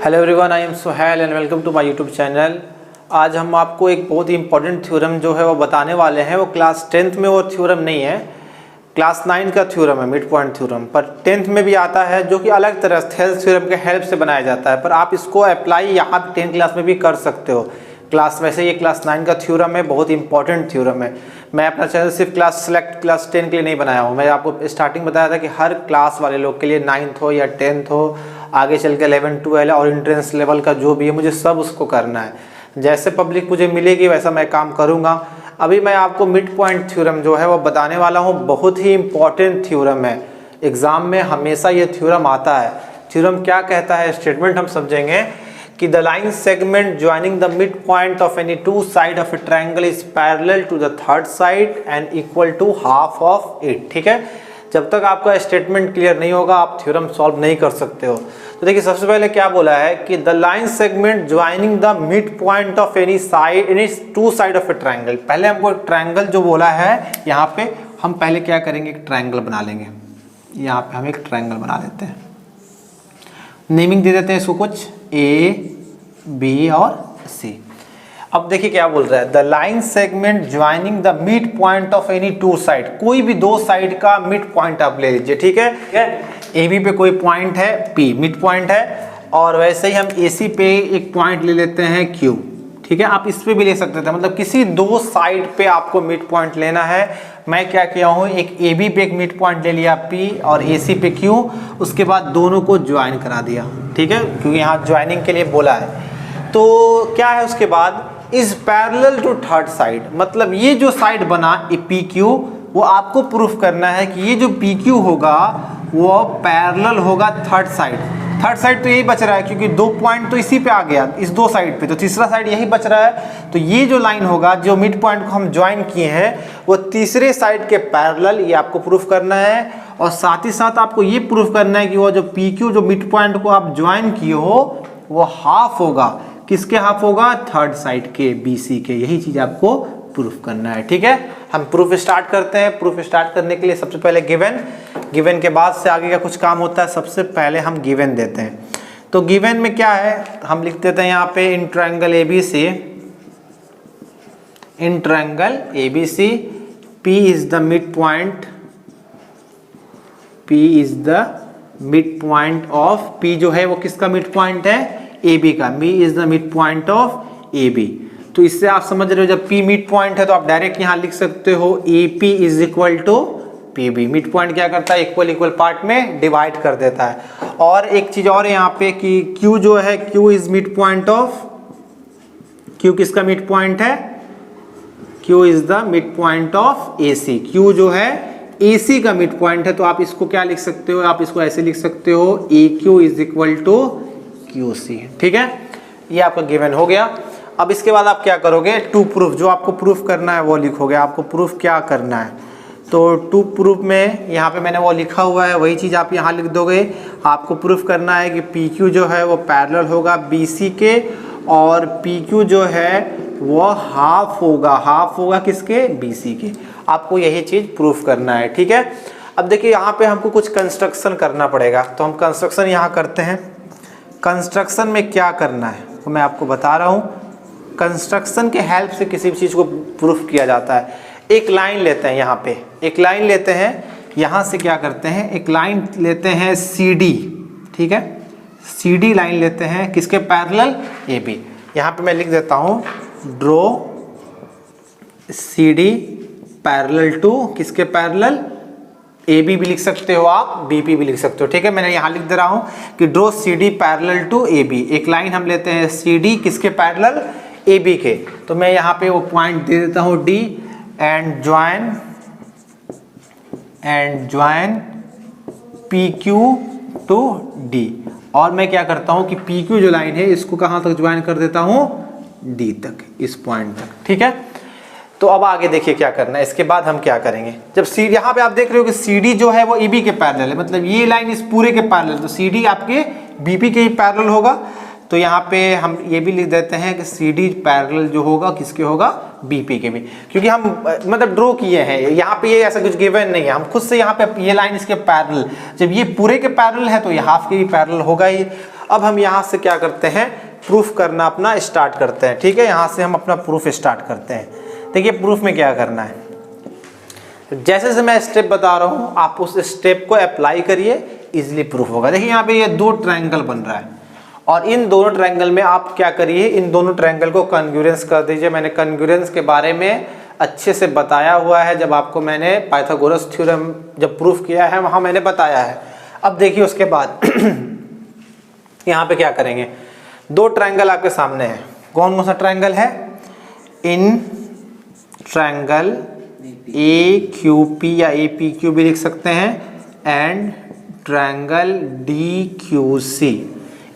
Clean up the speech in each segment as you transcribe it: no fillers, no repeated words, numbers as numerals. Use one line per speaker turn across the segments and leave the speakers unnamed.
Hello everyone, I am Suhel and welcome to my YouTube channel. आज हम आपको एक बहुत ही इंपॉर्टेंट थ्योरम जो है वो बताने वाले हैं। वो क्लास 10th में वो थ्योरम नहीं है, क्लास 9 का थ्योरम है, मिड पॉइंट थ्योरम। पर 10th में भी आता है, जो कि अलग तरह से थेल्स थ्योरम के हेल्प से बनाया जाता है। पर आप इसको अप्लाई यहाँ 10th क्लास में भी कर सकते हो। क्लास वैसे ये क्लास 9 का थ्योरम है, बहुत इंपॉर्टेंट थ्योरम है। मैं अपना चैनल सिर्फ क्लास 10 के लिए नहीं बनाया हूँ। मैं आपको स्टार्टिंग बताया था कि हर क्लास वाले लोग के लिए 9th हो या 10th हो, आगे चल के 11, 12 और इंट्रेंस लेवल का जो भी है, मुझे सब उसको करना है। जैसे पब्लिक मुझे मिलेगी वैसा मैं काम करूँगा। अभी मैं आपको मिड पॉइंट थ्योरम जो है वो बताने वाला हूँ। बहुत ही इंपॉर्टेंट थ्योरम है, एग्जाम में हमेशा ये थ्योरम आता है। थ्योरम क्या कहता है, स्टेटमेंट हम समझेंगे कि the line segment joining the mid point of any two side of a triangle is parallel to the third side and equal to half of it. ठीक है, जब तक आपका स्टेटमेंट क्लियर नहीं होगा आप थ्योरम सॉल्व नहीं कर सकते हो। तो देखिए, सबसे पहले क्या बोला है कि the line segment joining the mid point of any two side of a triangle. पहले हमको एक ट्रायंगल जो बोला है, यहाँ पे हम पहले क्या करेंगे, एक ट्रायंगल बना लेंगे। यहाँ पे हम एक ट्रायंगल बना लेते हैं, नेमिंग दे देते हैं इसको कुछ ए, बी और सी। अब देखिए क्या बोल रहा है, the line segment joining the mid point of any two side. कोई भी दो साइड का मिड पॉइंट आप ले लीजिए। ठीक है, ए बी पे कोई पॉइंट है पी, मिड पॉइंट है, और वैसे ही हम ए सी पे एक पॉइंट ले लेते हैं क्यू। ठीक है, आप इस पे भी ले सकते थे, मतलब किसी दो साइड पे आपको मिड पॉइंट लेना है। मैं क्या किया हूँ, एक ए बी पे एक मिड पॉइंट ले लिया पी और ए सी पे क्यू, उसके बाद दोनों को ज्वाइन करा दिया। ठीक है, क्योंकि यहाँ ज्वाइनिंग के लिए बोला है। तो क्या है उसके बाद, is parallel to third side, मतलब ये जो साइड बना पी क्यू, वो आपको प्रूफ करना है कि ये जो पी क्यू होगा वो पैरेलल होगा थर्ड साइड। थर्ड साइड तो यही बच रहा है, क्योंकि दो पॉइंट तो इसी पे आ गया, इस दो साइड पे, तो तीसरा साइड यही बच रहा है। तो ये जो लाइन होगा, जो मिड पॉइंट को हम ज्वाइन किए हैं, वो तीसरे साइड के पैरेलल, ये आपको प्रूफ करना है। और साथ ही साथ आपको ये प्रूफ करना है कि वो जो पी क्यू, जो मिड पॉइंट को आप ज्वाइन किए हो, वो हाफ होगा। किसके हाफ होगा, थर्ड साइड के, बी सी के। यही चीज आपको प्रूफ करना है। ठीक है, हम प्रूफ स्टार्ट करते हैं। प्रूफ स्टार्ट करने के लिए सबसे पहले गिवन के बाद से आगे का कुछ काम होता है। सबसे पहले हम गिवन देते हैं। तो गिवन में क्या है, हम लिख देते हैं यहाँ पे in triangle ABC, in triangle ABC P is the mid point, P is the mid point of, P जो है वो किसका मिड पॉइंट है, AB का। P is the mid point of AB। तो इससे आप समझ रहे हो, जब P मिड पॉइंट है तो आप डायरेक्ट यहाँ लिख सकते हो AP is equal to PB। Mid point क्या करता है, इक्वल पार्ट में डिवाइड कर देता है। और एक चीज और है यहाँ पे कि Q जो है, Q is mid point of, Q किसका मिड पॉइंट है, Q is the mid point of AC। Q जो है AC का मिड पॉइंट है, तो आप इसको क्या लिख सकते हो, आप इसको ऐसे लिख सकते हो AQ is equal to QC। ठीक है, ये आपका गिवन हो गया। अब इसके बाद आप क्या करोगे, टू प्रूफ, जो आपको प्रूफ करना है वो लिखोगे। आपको प्रूफ क्या करना है, तो टू प्रूफ में यहाँ पे मैंने वो लिखा हुआ है, वही चीज़ आप यहाँ लिख दोगे। आपको प्रूफ करना है कि PQ जो है वो पैरेलल होगा BC के, और PQ जो है वो हाफ होगा किसके, BC के। आपको यही चीज़ प्रूफ करना है। ठीक है, अब देखिए यहाँ पे हमको कुछ कंस्ट्रक्शन करना पड़ेगा, तो हम कंस्ट्रक्शन यहाँ करते हैं। कंस्ट्रक्शन में क्या करना है तो मैं आपको बता रहा हूँ। कंस्ट्रक्शन के हेल्प से किसी भी चीज़ को प्रूफ किया जाता है। एक लाइन लेते हैं, यहाँ पे एक लाइन लेते हैं, यहाँ से क्या करते हैं, एक लाइन लेते हैं CD। ठीक है, CD लाइन लेते हैं, किसके पैरेलल, AB। यहाँ पे मैं लिख देता हूँ ड्रॉ CD पैरेलल टू, किसके पैरेलल, AB भी लिख सकते हो आप, BP भी लिख सकते हो। ठीक है, मैंने यहाँ लिख दे रहा हूँ कि draw CD parallel to AB। एक लाइन हम लेते हैं CD किसके पैरेलल, AB के। तो मैं यहाँ पे वो पॉइंट दे देता हूँ D, and join PQ to D। और मैं क्या करता हूँ कि PQ जो लाइन है इसको कहाँ तक ज्वाइन कर देता हूँ, D तक, इस पॉइंट तक। ठीक है, तो अब आगे देखिए क्या करना है। इसके बाद हम क्या करेंगे, जब CD, यहाँ पे आप देख रहे हो कि CD जो है वो AB के पैरेलल है, मतलब ये लाइन इस पूरे के पैरेलल, तो CD आपके BP के ही पैरेलल होगा। तो यहाँ पे हम ये भी लिख देते हैं कि CD पैरेलल जो होगा किसके होगा, BP के भी, क्योंकि हम मतलब ड्रॉ किए हैं। यहाँ पे ये ऐसा कुछ गिवन नहीं है, हम खुद से यहाँ पे ये लाइन इसके पैरेलल, जब ये पूरे के पैरेलल है तो ये हाफ के भी पैरेलल होगा ही। अब हम यहाँ से क्या करते हैं, प्रूफ करना अपना स्टार्ट करते हैं। ठीक है, यहाँ से हम अपना प्रूफ स्टार्ट करते हैं। देखिए प्रूफ में क्या करना है, जैसे जैसे मैं स्टेप बता रहा हूँ आप उस स्टेप को अप्लाई करिए, इजीली प्रूफ होगा। देखिए यहाँ पे ये दो ट्रायंगल बन रहा है और इन दोनों ट्रायंगल में आप क्या करिए, इन दोनों ट्रायंगल को कॉन्ग्रुएंस कर दीजिए। मैंने कॉन्ग्रुएंस के बारे में अच्छे से बताया हुआ है, जब आपको मैंने पाइथागोरस थ्योरम जब प्रूफ किया है वहाँ मैंने बताया है। अब देखिए उसके बाद यहाँ पे क्या करेंगे, दो ट्रायंगल आपके सामने है। कौन कौन सा ट्रायंगल है, in triangle A Q P या ए पी क्यू भी लिख सकते हैं and triangle D Q C,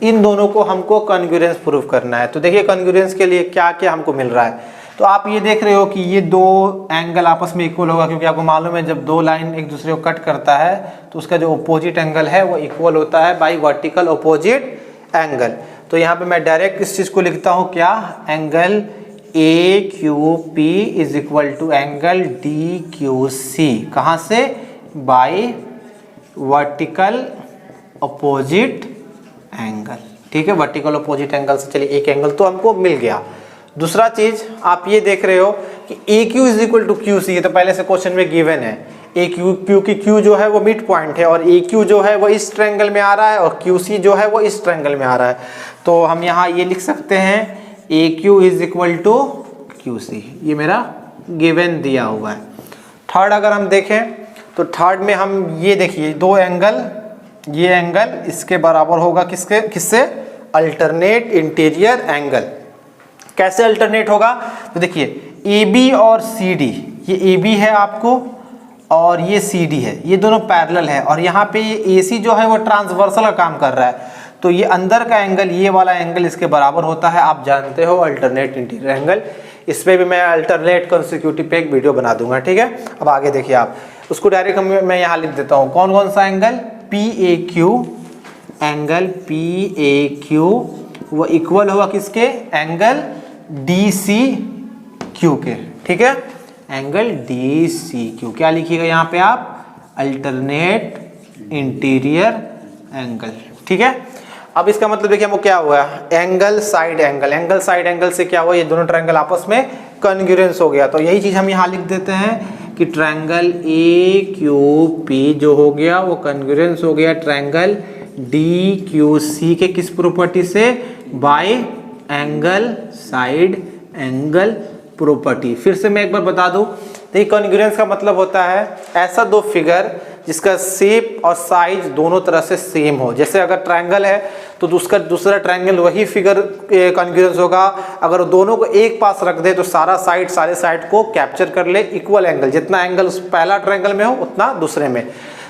इन दोनों को हमको कॉन्ग्रुएंस प्रूफ करना है। तो देखिए कॉन्ग्रुएंस के लिए क्या क्या हमको मिल रहा है, तो आप ये देख रहे हो कि ये दो एंगल आपस में इक्वल होगा, क्योंकि आपको मालूम है जब दो लाइन एक दूसरे को कट करता है तो उसका जो अपोजिट एंगल है वो इक्वल होता है बाय वर्टिकल अपोजिट एंगल। तो यहाँ पे मैं डायरेक्ट इस चीज़ को लिखता हूँ क्या, angle A Q P is equal to angle D Q C, कहाँ से, बाय वर्टिकल अपोजिट एंगल। ठीक है, वर्टिकल अपोजिट एंगल से चलिए एक एंगल तो हमको मिल गया। दूसरा चीज आप ये देख रहे हो कि A Q is equal to Q C, ये तो पहले से क्वेश्चन में गिवन है। ए क्यू, क्योंकि क्यू जो है वो मिड पॉइंट है और ए क्यू जो है वो इस ट्रायंगल में आ रहा है और क्यू सी जो है वो इस ट्रायंगल में आ रहा है। तो हम यहाँ ये लिख सकते हैं A Q is equal to Q C, ये मेरा गिवन दिया हुआ है। थर्ड अगर हम देखें तो थर्ड में हम ये देखिए दो एंगल, ये एंगल इसके बराबर होगा किसके, किससे, अल्टरनेट इंटीरियर एंगल। कैसे अल्टरनेट होगा, तो देखिए ए बी और सी डी, ये ए बी है आपको और ये सी डी है, ये दोनों पैरेलल है और यहाँ पे ये ए सी जो है वो ट्रांसवर्सल का काम कर रहा है। तो ये अंदर का एंगल, ये वाला एंगल इसके बराबर होता है, आप जानते हो अल्टरनेट इंटीरियर एंगल। इस पर भी मैं अल्टरनेट कंसेक्यूटिव पे एक वीडियो बना दूंगा। ठीक है, अब आगे देखिए आप उसको डायरेक्ट मैं यहाँ लिख देता हूँ। कौन कौन सा angle, P A Q, angle P A Q वो इक्वल होगा किसके, एंगल डी सी क्यू के। ठीक है, एंगल डी सी क्यू, क्या लिखिएगा यहाँ पे आप, अल्टरनेट इंटीरियर एंगल। ठीक है, अब इसका मतलब देखिए हमको क्या हुआ, angle side angle, angle side angle से क्या हुआ, ये दोनों ट्रायंगल आपस में कॉन्ग्रुएंस हो गया। तो यही चीज हम यहाँ लिख देते हैं कि ट्रायंगल ए क्यू पी जो हो गया वो कॉन्ग्रुएंस हो गया ट्रायंगल डी क्यू सी के किस प्रॉपर्टी से, bye angle side angle property. फिर से मैं एक बार बता दूं, देखिए कॉन्ग्रुएंस का मतलब होता है ऐसा दो फिगर जिसका शेप और साइज दोनों तरह से सेम हो। जैसे अगर ट्रायंगल है तो उसका दूसरा ट्रायंगल वही फिगर कॉन्ग्रुएंस होगा। अगर दोनों को एक पास रख दे तो सारा साइड सारे साइड को कैप्चर कर ले इक्वल एंगल, जितना एंगल उस पहला ट्रायंगल में हो उतना दूसरे में।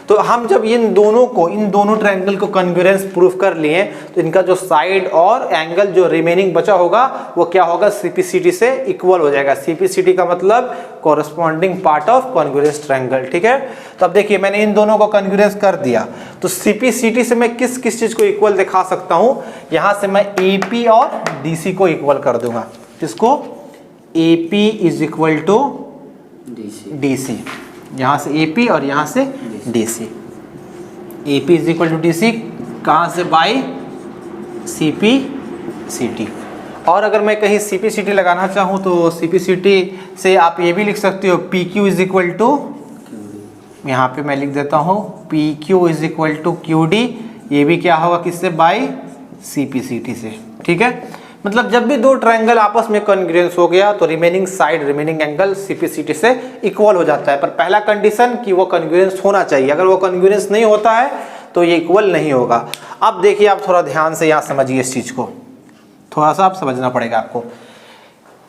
तो हम जब इन दोनों ट्रायंगल को कॉन्ग्रुएंस प्रूफ कर लिए तो इनका जो साइड और एंगल जो रिमेनिंग बचा होगा वो क्या होगा, सीपीसीटी से इक्वल हो जाएगा। सीपीसीटी का मतलब corresponding part of congruence triangle. ठीक है, तो अब देखिए मैंने इन दोनों को कॉन्ग्रुएंस कर दिया, तो सीपीसीटी से मैं किस किस चीज को इक्वल दिखा सकता हूं, यहां से मैं एपी और डीसी को इक्वल कर दूंगा। किसको, AP is equal to DC, यहाँ से AP और यहाँ से DC। AP is equal to DC कहाँ से, बाय CPCT। और अगर मैं कहीं CPCT लगाना चाहूँ तो CPCT से आप ये भी लिख सकते हो PQ इज इक्वल टू, यहाँ पे मैं लिख देता हूँ PQ is equal to QD, ये भी क्या होगा किससे, बाय CPCT से। ठीक है, मतलब जब भी दो ट्रायंगल आपस में कॉन्ग्रुएंस हो गया तो remaining side remaining angle CPCT से इक्वल हो जाता है। पर पहला कंडीशन कि वो कॉन्ग्रुएंस होना चाहिए, अगर वो कॉन्ग्रुएंस नहीं होता है तो ये इक्वल नहीं होगा। अब देखिए आप थोड़ा ध्यान से यहाँ समझिए इस चीज को, थोड़ा सा आप समझना पड़ेगा आपको।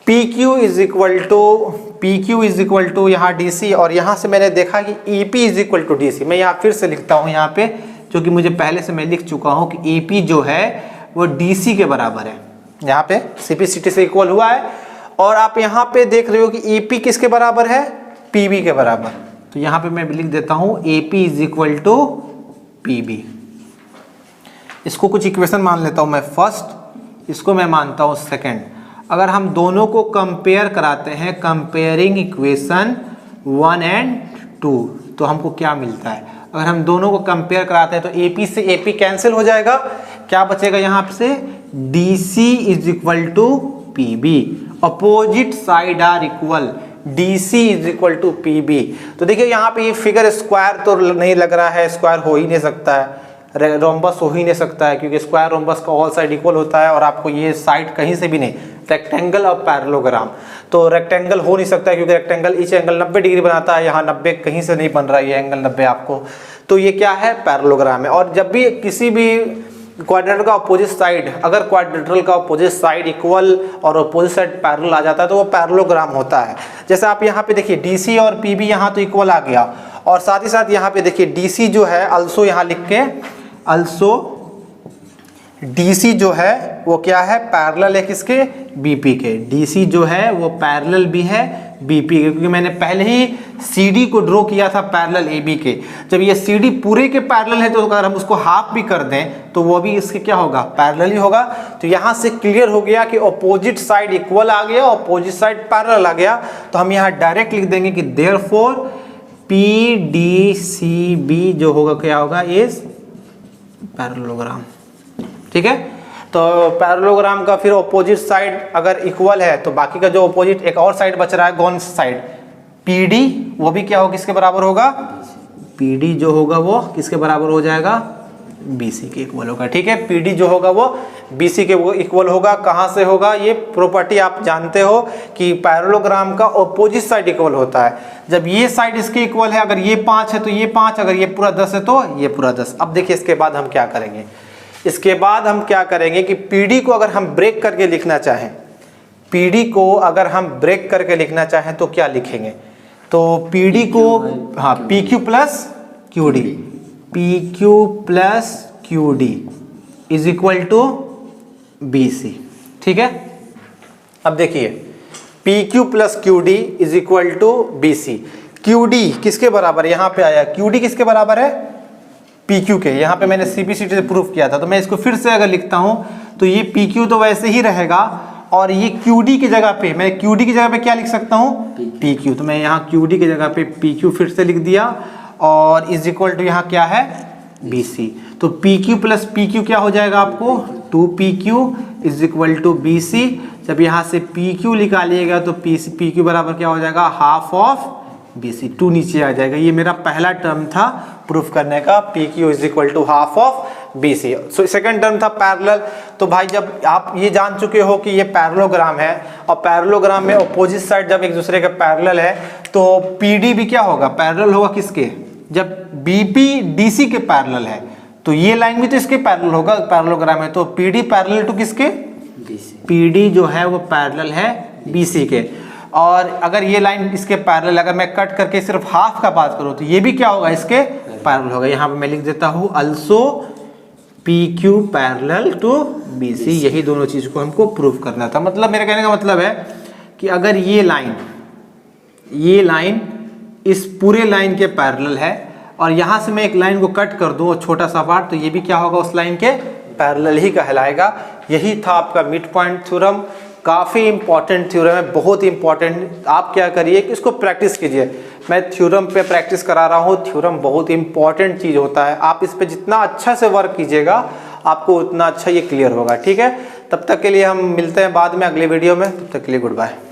PQ इज इक्वल टू यहाँ DC और यहाँ से मैंने देखा कि EP is equal to DC। मैं यहाँ फिर से लिखता हूँ यहाँ पे, जो कि मुझे पहले से मैं लिख चुका हूँ कि AP जो है वो DC के बराबर है। यहाँ पे CPCT से इक्वल हुआ है और आप यहाँ पे देख रहे हो कि AP किसके बराबर है, PB के बराबर। तो यहाँ पे मैं लिख देता हूँ AP is equal to PB। इसको कुछ इक्वेशन मान लेता हूँ मैं फर्स्ट, इसको मैं मानता हूँ सेकंड। अगर हम दोनों को कंपेयर कराते हैं, कंपेयरिंग इक्वेशन 1 एंड 2, तो हमको क्या मिलता है, अगर हम दोनों को कंपेयर कराते हैं तो AP से AP कैंसिल हो जाएगा, क्या बचेगा यहाँ से, DC is equal to PB, opposite side are equal, DC is equal to PB। तो देखिए यहाँ पे ये फिगर स्क्वायर तो नहीं लग रहा है, स्क्वायर हो ही नहीं सकता है, रोम्बस हो ही नहीं सकता है, क्योंकि स्क्वायर रोम्बस का ऑल साइड इक्वल होता है और आपको ये साइड कहीं से भी नहीं, रेक्टेंगल और पैरेललोग्राम, तो रेक्टेंगल हो नहीं सकता है क्योंकि रेक्टेंगल ईच एंगल 90 डिग्री बनाता है, यहाँ 90 कहीं से नहीं बन रहा है ये एंगल 90 आपको, तो ये क्या है, पैरेललोग्राम है। और जब भी किसी भी क्वाड्रेटर का अपोजिट साइड, अगर क्वाड्रेटरल का अपोजिट साइड इक्वल और अपोजिट साइड पैरेलल आ जाता है तो वो पैरेललोग्राम होता है। जैसे आप यहाँ पे देखिए DC और PB यहाँ तो इक्वल आ गया, और साथ ही साथ यहाँ पे देखिए DC जो है अल्सो, यहाँ लिख के अल्सो DC जो है वो क्या है, पैरेलल है किसके, BP के, DC जो है वो पैरेलल भी है BP के, क्योंकि मैंने पहले ही CD को ड्रॉ किया था पैरेलल AB के। जब ये CD पूरे के पैरेलल है तो अगर हम उसको हाफ भी कर दें तो वो भी इसके क्या होगा, पैरेलल ही होगा। तो यहाँ से क्लियर हो गया कि अपोजिट साइड इक्वल आ गया, अपोजिट साइड पैरेलल आ गया, तो हम यहाँ डायरेक्ट लिख देंगे कि देयरफॉर PDCB जो होगा क्या होगा, इज पैरेललोग्राम। ठीक है, तो पैरेललोग्राम का फिर ऑपोजिट साइड अगर इक्वल है तो बाकी का जो ऑपोजिट एक और साइड बच रहा है, कौन सा साइड, PD, वो भी क्या होगा, किसके बराबर होगा, PD जो होगा वो किसके बराबर हो जाएगा, BC के इक्वल होगा। ठीक है, PD जो होगा वो BC के इक्वल होगा। कहाँ से होगा, ये प्रॉपर्टी आप जानते हो कि पैरेललोग्राम का ऑपोजिट साइड इक्वल होता है। जब ये साइड इसके इक्वल है, अगर ये 5 है तो ये 5, अगर ये पूरा 10 है तो ये पूरा 10। अब देखिए इसके बाद हम क्या करेंगे, इसके बाद हम क्या करेंगे कि PD को अगर हम ब्रेक करके लिखना चाहें, PD को अगर हम ब्रेक करके लिखना चाहें तो क्या लिखेंगे, तो PD को हाँ PQ plus QD, PQ plus QD is equal to BC। ठीक है, अब देखिए PQ plus QD is equal to BC। QD किसके बराबर, यहाँ पे आया QD किसके बराबर है, PQ के। यहाँ पे मैंने CPCT से प्रूफ किया था, तो मैं इसको फिर से अगर लिखता हूँ तो ये PQ तो वैसे ही रहेगा, और ये QD की जगह पे मैं QD की जगह पे क्या लिख सकता हूँ, PQ। तो मैं यहाँ QD की जगह पे PQ फिर से लिख दिया, और इज इक्वल टू यहाँ क्या है, BC। तो PQ प्लस PQ क्या हो जाएगा आपको, 2PQ is equal to BC। जब यहाँ से PQ निकालिएगा तो PQ बराबर क्या हो जाएगा, हाफ ऑफ BC, 2 नीचे आ जाएगा। ये मेरा पहला टर्म था प्रूफ करने का, PQ is equal to half of BC। So second term था पैरेलल। तो भाई जब आप ये जान चुके हो कि ये पैरेललोग्राम है, और पैरेललोग्राम में अपोजिट साइड जब एक दूसरे के पैरेलल है तो PD भी क्या होगा, पैरेलल होगा किसके, जब BP DC के पैरेलल है तो ये लाइन भी तो इसके पैरेलल होगा, पैरेललोग्राम है, तो PD पैरेलल टू किसके, PD जो है वो पैरेलल है BC के। और अगर ये लाइन इसके पैरेलल, अगर मैं कट करके सिर्फ हाफ का बात करूँ तो ये भी क्या होगा, इसके पैरेलल होगा। यहाँ पे मैं लिख देता हूँ also PQ parallel to BC। यही दोनों चीज को हमको प्रूफ करना था। मतलब मेरे कहने का मतलब है कि अगर ये लाइन इस पूरे लाइन के पैरेलल है, और यहाँ से मैं एक लाइन को कट कर दूँ और छोटा सा पार्ट, तो ये भी क्या होगा, उस लाइन के पैरेलल ही कहलाएगा। यही था आपका मिड पॉइंट थ्योरम। काफ़ी इंपॉर्टेंट थ्योरम है, बहुत इंपॉर्टेंट। आप क्या करिए कि इसको प्रैक्टिस कीजिए। मैं थ्योरम पे प्रैक्टिस करा रहा हूँ। थ्योरम बहुत इंपॉर्टेंट चीज़ होता है। आप इस पे जितना अच्छा से वर्क कीजिएगा आपको उतना अच्छा ये क्लियर होगा। ठीक है, तब तक के लिए हम मिलते हैं बाद में अगले वीडियो में। तब तक के लिए गुड बाय।